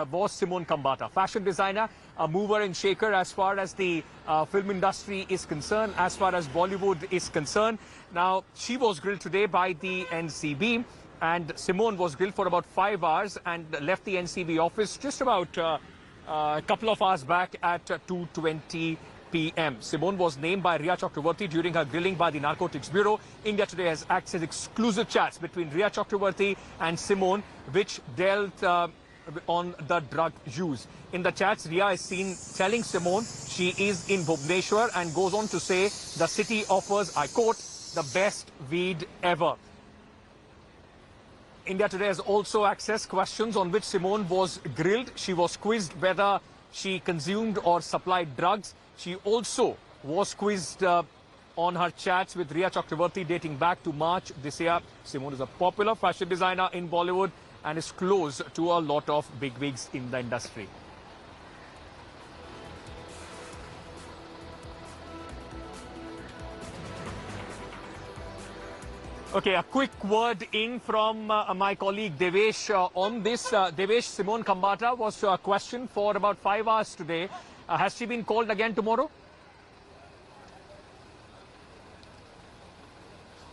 Was Simone Kambata, fashion designer, a mover and shaker as far as the film industry is concerned, as far as Bollywood is concerned. Now, she was grilled today by the NCB, and Simone was grilled for about 5 hours and left the NCB office just about a couple of hours back at 2:20 p.m. Simone was named by Rhea Chakraborty during her grilling by the Narcotics Bureau. India Today has accessed exclusive chats between Rhea Chakraborty and Simone, which dealt on the drug use. In the chats, Rhea is seen telling Simone she is in Bhubaneswar and goes on to say the city offers, I quote, the best weed ever. India Today has also accessed questions on which Simone was grilled. She was quizzed whether she consumed or supplied drugs. She also was quizzed on her chats with Rhea Chakraborty dating back to March this year. Simone is a popular fashion designer in Bollywood and is close to a lot of bigwigs in the industry. Okay, a quick word in from my colleague Devesh on this. Devesh, Simone Kambata was questioned for about 5 hours today. Has she been called again tomorrow?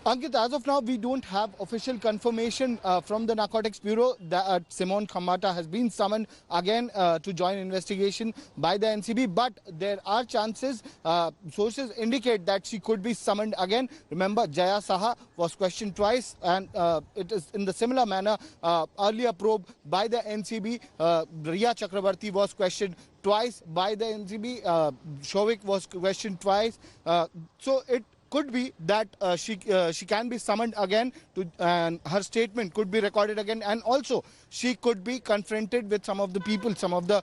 Ankit, as of now, we don't have official confirmation from the Narcotics Bureau that Simone Kambata has been summoned again to join investigation by the NCB. But there are chances, sources indicate that she could be summoned again. Remember, Jaya Saha was questioned twice, and it is in the similar manner. Earlier probe by the NCB, Rhea Chakraborty was questioned twice by the NCB. Shovik was questioned twice. So it could be that she can be summoned again and her statement could be recorded again, and also she could be confronted with some of the people, some of the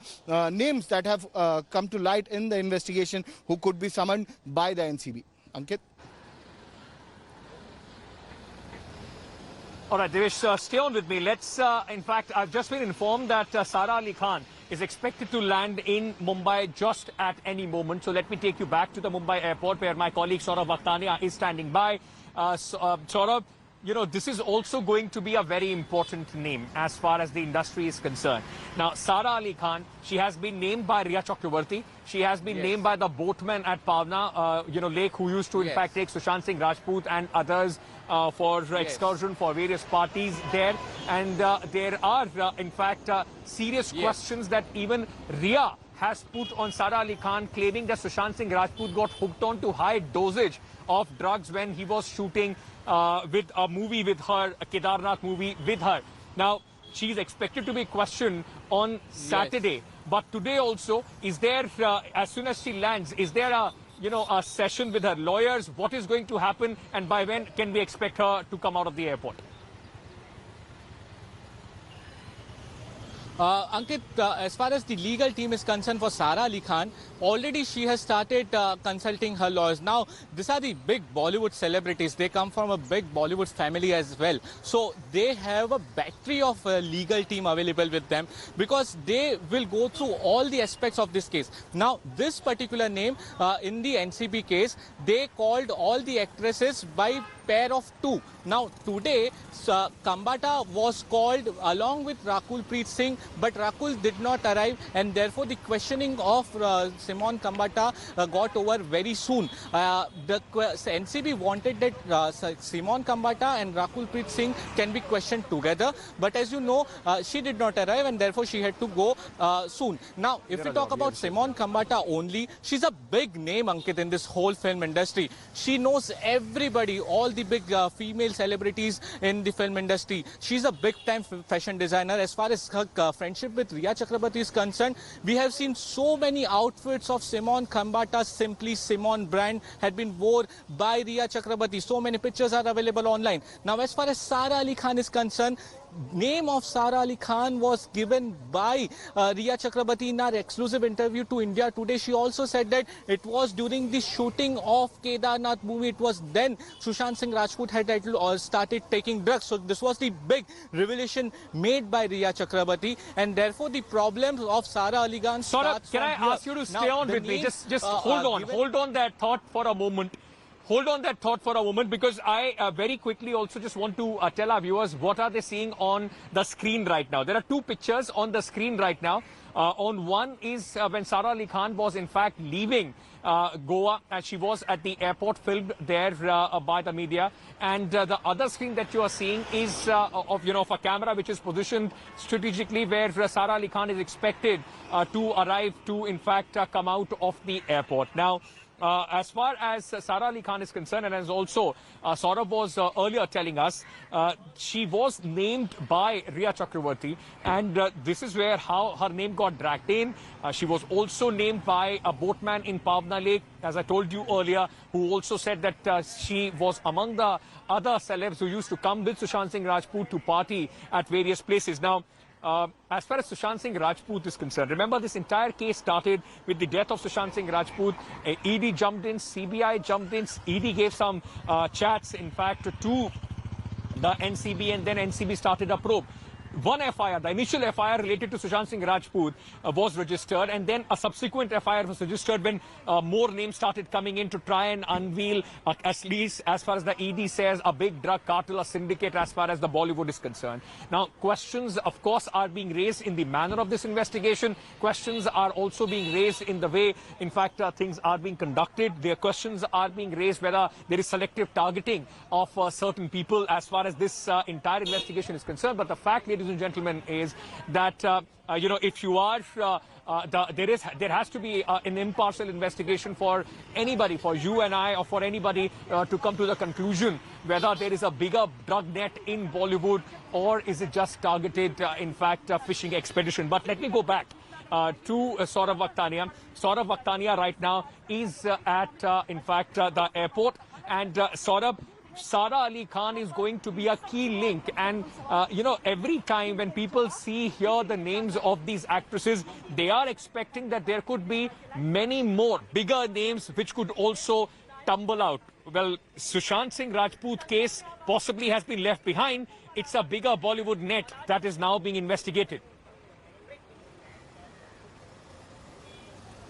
names that have come to light in the investigation who could be summoned by the NCB. Ankit. All right, Devesh, stay on with me. Let's, in fact, I've just been informed that Sara Ali Khan is expected to land in Mumbai just at any moment. So let me take you back to the Mumbai airport where my colleague Saurabh Vakhtania is standing by. Saurabh, you know, this is also going to be a very important name as far as the industry is concerned. Now, Sara Ali Khan, she has been named by Rhea Chakraborty. She has been named by the boatman at Pavna, you know, lake, who used to, in fact, take Sushant Singh Rajput and others for excursion for various parties there. And there are, in fact, serious questions that even Rhea has put on Sara Ali Khan, claiming that Sushant Singh Rajput got hooked on to high dosage of drugs when he was shooting with a movie with her, a Kedarnath movie with her. Now, she's expected to be questioned on Saturday. But today also, is there, as soon as she lands, is there a, you know, a session with her lawyers? What is going to happen, and by when can we expect her to come out of the airport? Ankit, as far as the legal team is concerned for Sara Ali Khan, already she has started consulting her lawyers. Now, these are the big Bollywood celebrities. They come from a big Bollywood family as well. So they have a battery of legal team available with them, because they will go through all the aspects of this case. Now, this particular name in the NCB case, they called all the actresses by pair of two. Now, today, Kambata was called along with Rakul Preet Singh, but Rakul did not arrive, and therefore the questioning of Simone Kambata got over very soon. The NCB wanted that Simone Kambata and Rakul Preet Singh can be questioned together, but as you know, she did not arrive, and therefore she had to go soon. Now, if we talk about Simone Kambata only, she's a big name, Ankit, in this whole film industry. She knows everybody, all the big female celebrities in the film industry. She's a big-time fashion designer. As far as her friendship with Rhea Chakraborty is concerned, we have seen so many outfits of Simone Kambata's Simply Simone brand had been worn by Rhea Chakraborty. So many pictures are available online. Now, as far as Sara Ali Khan is concerned, name of Sara Ali Khan was given by Rhea Chakraborty in our exclusive interview to India Today. She also said that it was during the shooting of Kedarnath movie. It was then Sushant Singh Rajput had started taking drugs. So this was the big revelation made by Rhea Chakraborty, and therefore the problems of Sara Ali Khan starts. Saurabh, can I ask you to stay on with me? Just hold on that thought for a moment. Hold on that thought for a moment, because I very quickly also just want to tell our viewers what are they seeing on the screen right now. There are two pictures on the screen right now. On one is when Sara Ali Khan was in fact leaving Goa, and she was at the airport, filmed there by the media. And the other screen that you are seeing is of a camera which is positioned strategically where Sara Ali Khan is expected to arrive to in fact come out of the airport. Now, as far as Sara Ali Khan is concerned, and as also Saurabh was earlier telling us, she was named by Rhea Chakraborty, and this is where how her name got dragged in. She was also named by a boatman in Pavna Lake, as I told you earlier, who also said that she was among the other celebs who used to come with Sushant Singh Rajput to party at various places. Now, as far as Sushant Singh Rajput is concerned, remember this entire case started with the death of Sushant Singh Rajput. ED jumped in, CBI jumped in, ED gave some chats, in fact, to the NCB, and then NCB started a probe. One FIR, the initial FIR related to Sushant Singh Rajput was registered, and then a subsequent FIR was registered when more names started coming in to try and unveil, at least as far as the ED says, a big drug cartel, a syndicate as far as the Bollywood is concerned. Now, questions, of course, are being raised in the manner of this investigation. Questions are also being raised in the way, in fact, things are being conducted. Their questions are being raised whether there is selective targeting of certain people as far as this entire investigation is concerned. But the fact, ladies and gentlemen, is that if you are there has to be an impartial investigation for anybody, for you and I, or for anybody to come to the conclusion whether there is a bigger drug net in Bollywood, or is it just targeted, in fact, a fishing expedition. But let me go back to Saurabh Vakhtania. Saurabh Vakhtania right now is at, in fact, the airport, and Saurabh, Sara Ali Khan is going to be a key link, and every time when people hear the names of these actresses, they are expecting that there could be many more bigger names which could also tumble out. Well, Sushant Singh Rajput case possibly has been left behind. It's a bigger Bollywood net that is now being investigated.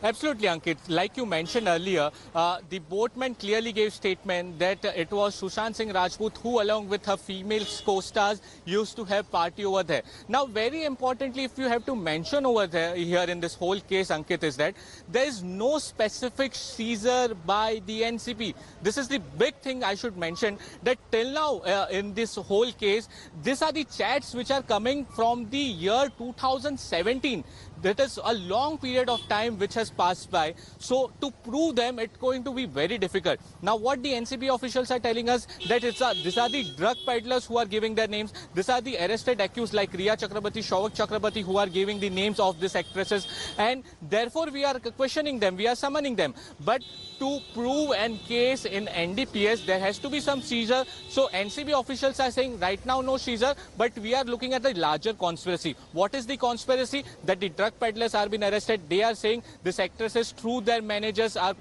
Absolutely, Ankit. Like you mentioned earlier, the boatman clearly gave statement that it was Sushant Singh Rajput who, along with her female co-stars, used to have party over there. Now, very importantly, if you have to mention over there here in this whole case, Ankit, is that there is no specific seizure by the NCB. This is the big thing I should mention, that till now in this whole case, these are the chats which are coming from the year 2017. That is a long period of time which has passed by. So to prove them, it's going to be very difficult. Now, what the NCB officials are telling us, that these are the drug peddlers who are giving their names. These are the arrested accused like Rhea Chakraborty, Shouvak Chakraborty, who are giving the names of these actresses. And therefore, we are questioning them. We are summoning them. But to prove an case in NDPS, there has to be some seizure. So NCB officials are saying right now no seizure, but we are looking at the larger conspiracy. What is the conspiracy? That the drug peddlers are being arrested. They are saying these actresses through their managers are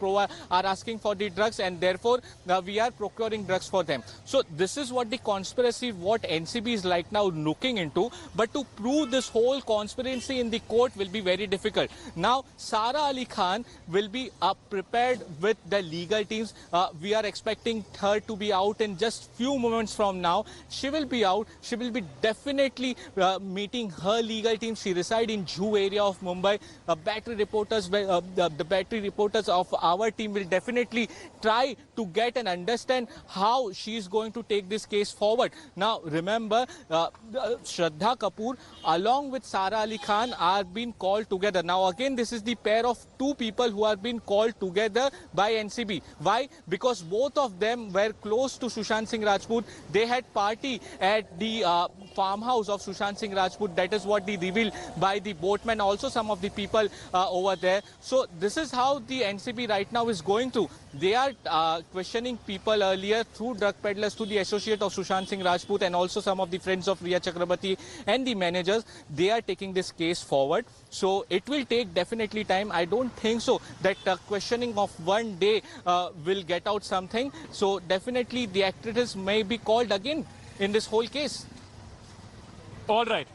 asking for the drugs, and therefore we are procuring drugs for them. So this is what the conspiracy, what NCB is like now looking into. But to prove this whole conspiracy in the court will be very difficult. Now, Sara Ali Khan will be prepared with the legal teams. We are expecting her to be out in just few moments from now. She will be out. She will be definitely meeting her legal team. She resides in Juhu area of Mumbai. Battery reporters, the battery reporters of our team will definitely try to get and understand how she is going to take this case forward. Now, remember, Shraddha Kapoor along with Sara Ali Khan are being called together. Now, again, this is the pair of two people who are being called together by NCB. Why? Because both of them were close to Sushant Singh Rajput. They had party at the farmhouse of Sushant Singh Rajput. That is what they revealed by the boatman, also some of the people over there. So this is how the NCB right now is going to. They are questioning people earlier through drug peddlers, to the associate of Sushant Singh Rajput, and also some of the friends of Rhea Chakraborty and the managers. They are taking this case forward. So it will take definitely time. I don't think so that questioning of one day will get out something. So definitely the actresses may be called again in this whole case. All right.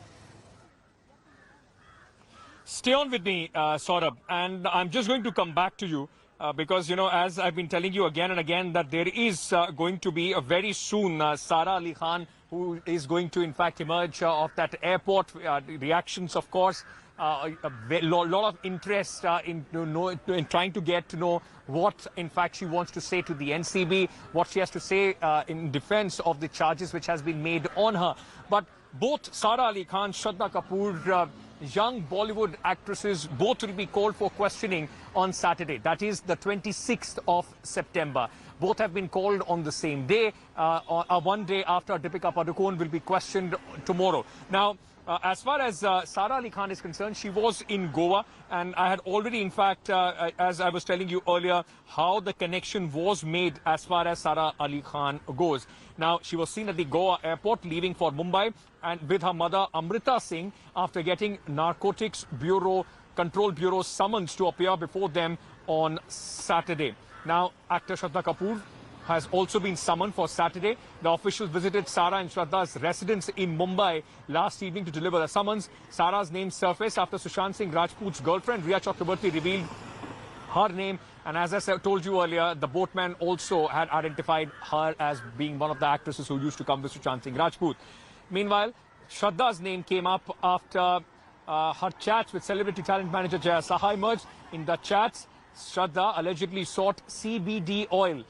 Stay on with me, Saurabh, and I'm just going to come back to you. because, you know, as I've been telling you again and again, that there is going to be a very soon Sara Ali Khan, who is going to, in fact, emerge of that airport. Reactions, of course, a lot of interest in trying to get to know what, in fact, she wants to say to the NCB, what she has to say in defense of the charges which has been made on her. But both Sara Ali Khan, Shraddha Kapoor, young Bollywood actresses, both will be called for questioning on Saturday. That is the 26th of September. Both have been called on the same day. One day after Deepika Padukone will be questioned tomorrow. Now, as far as Sara Ali Khan is concerned, she was in Goa, and I had already, in fact, as I was telling you earlier, how the connection was made as far as Sara Ali Khan goes. Now, she was seen at the Goa airport leaving for Mumbai, and with her mother Amrita Singh, after getting Narcotics Control Bureau summons to appear before them on Saturday. Now, actor Shraddha Kapoor has also been summoned for Saturday. The officials visited Sara and Shraddha's residence in Mumbai last evening to deliver the summons. Sara's name surfaced after Sushant Singh Rajput's girlfriend Rhea Chakraborty revealed her name. And as I told you earlier, the boatman also had identified her as being one of the actresses who used to come with Sushant Singh Rajput. Meanwhile, Shraddha's name came up after her chats with celebrity talent manager Jaya Saha emerged. In the chats, Shraddha allegedly sought CBD oil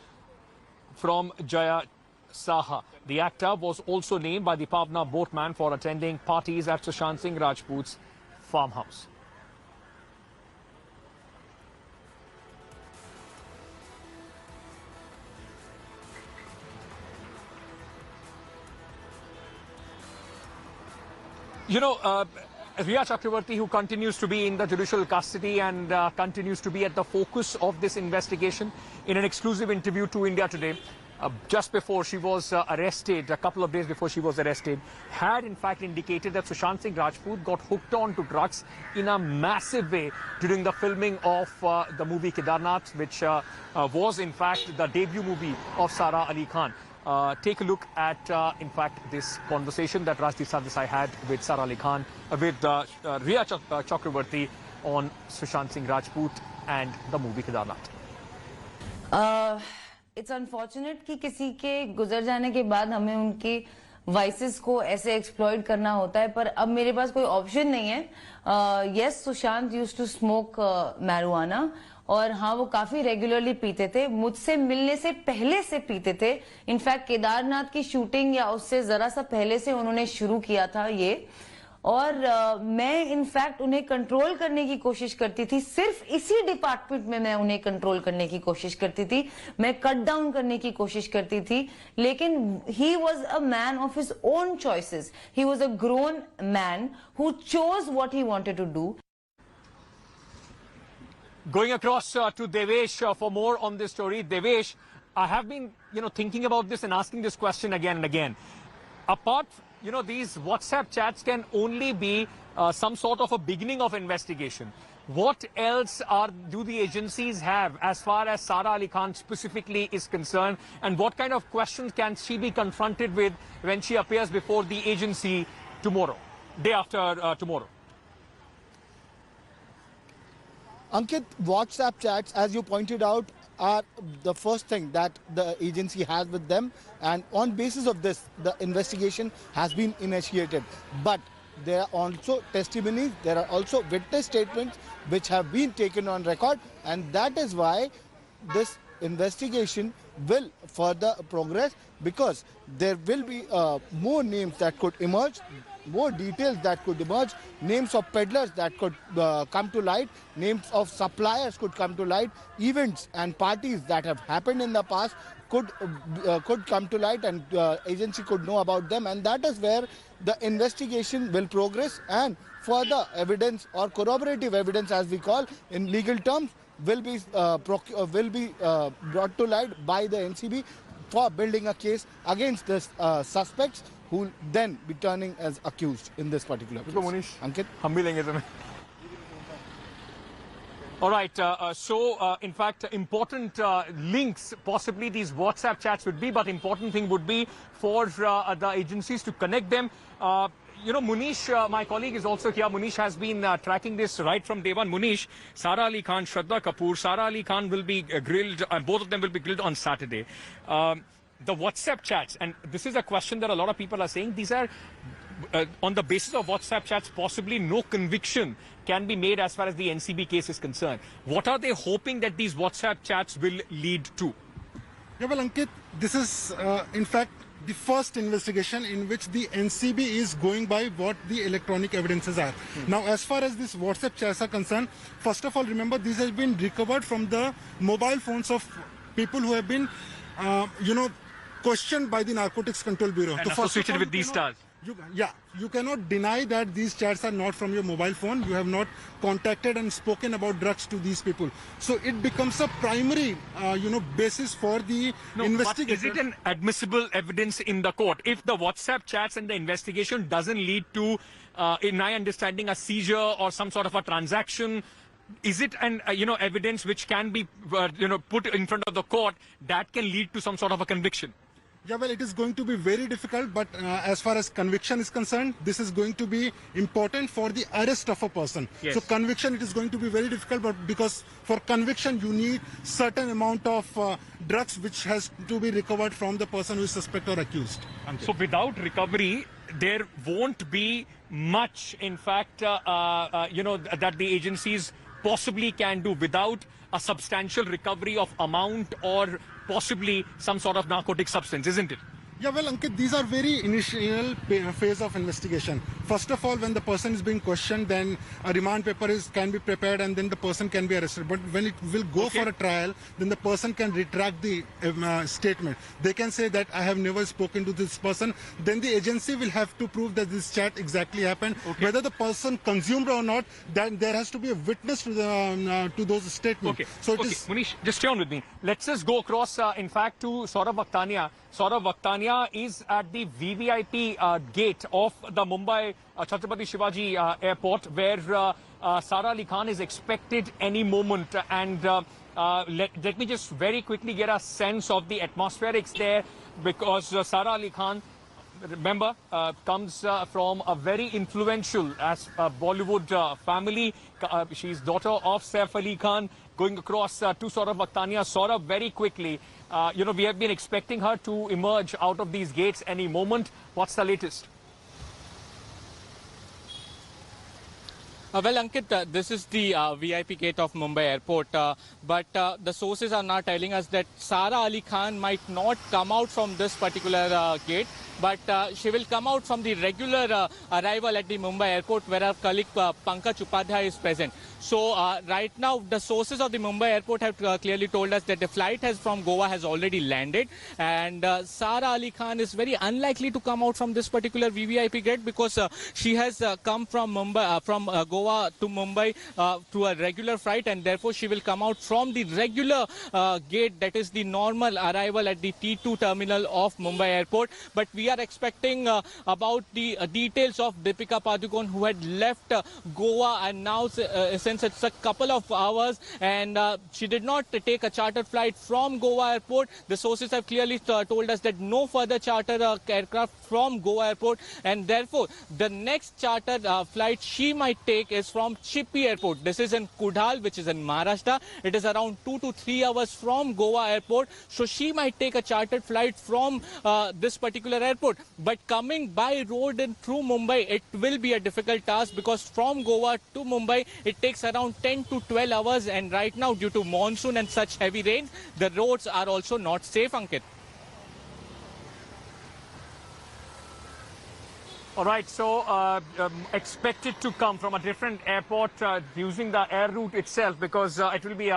from Jaya Saha. The actor was also named by the Pavna boatman for attending parties at Sushant Singh Rajput's farmhouse. You know, Rhea Chakraborty, who continues to be in the judicial custody and continues to be at the focus of this investigation, in an exclusive interview to India Today, just before she was arrested, a couple of days before she was arrested, had in fact indicated that Sushant Singh Rajput got hooked on to drugs in a massive way during the filming of the movie Kedarnath, which was in fact the debut movie of Sara Ali Khan. Take a look at, in fact, this conversation that Rajdeep Sardesai had with Sara Ali Khan, with Rhea Chakraborty on Sushant Singh Rajput and the movie Kedarnath. It's unfortunate कि किसी के गुजर जाने के बाद हमें उनकी vices को ऐसे एक्सप्लॉइट करना होता है, पर अब मेरे पास कोई ऑप्शन नहीं है. Yes, Sushant used to smoke marijuana. और हाँ, वो काफी रेगुलरली पीते थे, मुझसे मिलने से पहले से पीते थे. इनफैक्ट केदारनाथ की शूटिंग या उससे जरा सा पहले से उन्होंने शुरू किया था ये. और मैं इनफैक्ट उन्हें कंट्रोल करने की कोशिश करती थी. सिर्फ इसी डिपार्टमेंट में मैं उन्हें कंट्रोल करने की कोशिश करती थी, मैं कट डाउन करने की कोशिश करती थी. लेकिन he was a man of his own choices. He was a grown man who chose what he wanted to do. Going across to Devesh for more on this story. Devesh, I have been, thinking about this and asking this question again and again. Apart, these WhatsApp chats can only be some sort of a beginning of investigation. What else do the agencies have as far as Sara Ali Khan specifically is concerned, and what kind of questions can she be confronted with when she appears before the agency tomorrow, day after tomorrow? Ankit, WhatsApp chats, as you pointed out, are the first thing that the agency has with them, and on basis of this, the investigation has been initiated. But there are also testimonies, there are also witness statements which have been taken on record, and that is why this investigation will further progress, because there will be more names that could emerge, more details that could emerge, names of peddlers that could come to light, names of suppliers could come to light, events and parties that have happened in the past could come to light, and agency could know about them, and that is where the investigation will progress, and further evidence or corroborative evidence, as we call in legal terms, will be brought to light by the NCB for building a case against the suspects, who will then be turning as accused in this particular case. Ankit? हम भी लेंगे तुम्हें. All right, in fact, important links, possibly these WhatsApp chats would be, but important thing would be for the agencies to connect them. Munish, my colleague, is also here. Munish has been tracking this right from day one. Munish, Sara Ali Khan, Shraddha Kapoor. Sara Ali Khan will be grilled, both of them will be grilled on Saturday. The WhatsApp chats, and this is a question that a lot of people are saying, these are on the basis of WhatsApp chats, possibly no conviction can be made as far as the NCB case is concerned. What are they hoping that these WhatsApp chats will lead to? Yeah, well, Ankit, this is in fact the first investigation in which the NCB is going by what the electronic evidences are. Now, as far as these WhatsApp chats are concerned, first of all, remember, these have been recovered from the mobile phones of people who have been, questioned by the Narcotics Control Bureau. And associated with these stars. You cannot deny that these chats are not from your mobile phone. You have not contacted and spoken about drugs to these people. So it becomes a primary, basis for the investigation. But is it an admissible evidence in the court? If the WhatsApp chats and the investigation doesn't lead to, in my understanding, a seizure or some sort of a transaction, is it an evidence which can be put in front of the court that can lead to some sort of a conviction? Yeah, well, it is going to be very difficult, but as far as conviction is concerned, this is going to be important for the arrest of a person. Yes. So conviction, it is going to be very difficult, but because for conviction you need certain amount of drugs which has to be recovered from the person who is suspected or accused. So without recovery, there won't be much, in fact, that the agencies possibly can do without a substantial recovery of amount or possibly some sort of narcotic substance, isn't it? Yeah, well, Ankit, these are very initial phase of investigation. First of all, when the person is being questioned, then a remand paper can be prepared and then the person can be arrested. But when it will go for a trial, then the person can retract the statement. They can say that I have never spoken to this person. Then the agency will have to prove that this chat exactly happened. Whether the person consumed or not, then there has to be a witness to those statements. Okay. So Munish, just stay on with me. Let's just go across, in fact, to Saurav Vakhtania. Saurav Vakhtania is at the VVIP gate of the Mumbai Chhatrapati Shivaji Airport, where Sara Ali Khan is expected any moment. And let me just very quickly get a sense of the atmospherics there, because Sara Ali Khan, remember, comes from a very influential Bollywood family. She's daughter of Saif Ali Khan. Going across to Saurav Vakhtania. Saurav, very quickly, we have been expecting her to emerge out of these gates any moment. What's the latest? Well, Ankit, this is the VIP gate of Mumbai Airport, but the sources are now telling us that Sara Ali Khan might not come out from this particular gate, but she will come out from the regular arrival at the Mumbai Airport, where our colleague Pankaj Upadhyay is present. So right now, the sources of the Mumbai Airport have clearly told us that the flight from Goa has already landed, and Sara Ali Khan is very unlikely to come out from this particular VVIP gate, because she has come from Mumbai, from Goa to Mumbai to a regular flight, and therefore she will come out from the regular gate, that is the normal arrival at the T2 terminal of Mumbai Airport. But we are expecting about the details of Deepika Padukone, who had left Goa, and now since it's a couple of hours, and she did not take a chartered flight from Goa Airport. The sources have clearly told us that no further charter aircraft from Goa Airport, and therefore the next chartered flight she might take is from Chippy Airport. This is in Kudhal, which is in Maharashtra. It is around 2 to 3 hours from Goa Airport, so she might take a chartered flight from this particular airport. But coming by road and through Mumbai, it will be a difficult task, because from Goa to Mumbai it takes around 10 to 12 hours, and right now, due to monsoon and such heavy rain, the roads are also not safe, Ankit. All right, so expected to come from a different airport using the air route itself, because it will be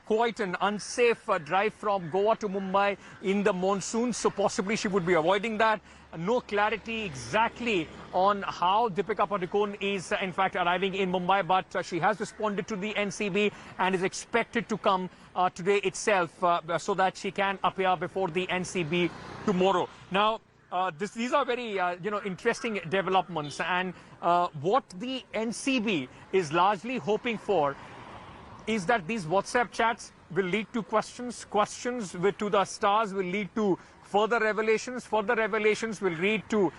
quite an unsafe drive from Goa to Mumbai in the monsoon. So possibly she would be avoiding that. No clarity exactly on how Deepika Padukone is in fact arriving in Mumbai, but she has responded to the NCB and is expected to come today itself so that she can appear before the NCB tomorrow. Now, these are very, interesting developments, and what the NCB is largely hoping for is that these WhatsApp chats will lead to questions to the stars will lead to further revelations will lead to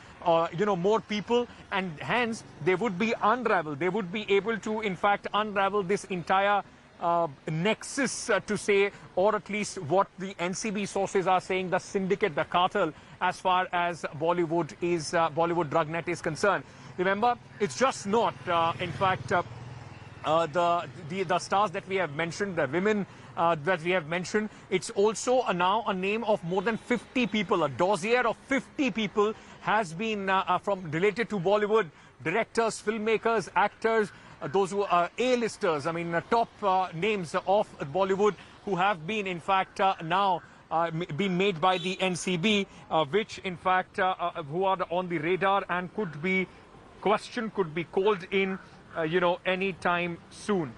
more people, and hence they would be unraveled. They would be able to, in fact, unravel this entire nexus to say, or at least what the NCB sources are saying, the syndicate, the cartel, as far as Bollywood Drugnet is concerned. Remember, it's just not, in fact, the stars that we have mentioned, the women that we have mentioned. It's also now a name of more than 50 people. A dossier of 50 people has been related to Bollywood: directors, filmmakers, actors, those who are A-listers. I mean, top names of Bollywood who have been, in fact, now been made by the NCB, which, in fact, who are on the radar and could be questioned, could be called in, any time soon.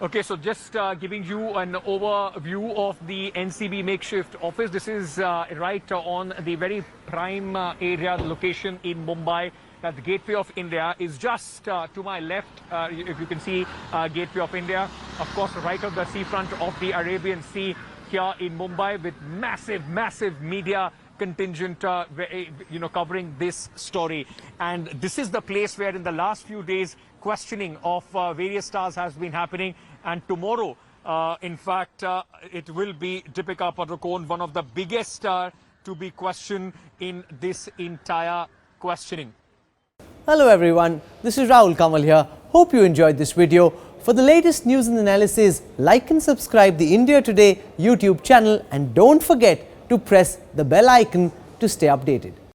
Okay, so just giving you an overview of the NCB makeshift office. This is right on the very prime area location in Mumbai. That the Gateway of India is just to my left. If you can see Gateway of India, of course, right of the seafront of the Arabian Sea here in Mumbai, with massive media contingent, covering this story. And this is the place where in the last few days questioning of various stars has been happening. And tomorrow, in fact, it will be Deepika Padukone, one of the biggest stars to be questioned in this entire questioning. Hello everyone, this is Rahul Kamal here. Hope you enjoyed this video. For the latest news and analysis, like and subscribe the India Today YouTube channel, and don't forget to press the bell icon to stay updated.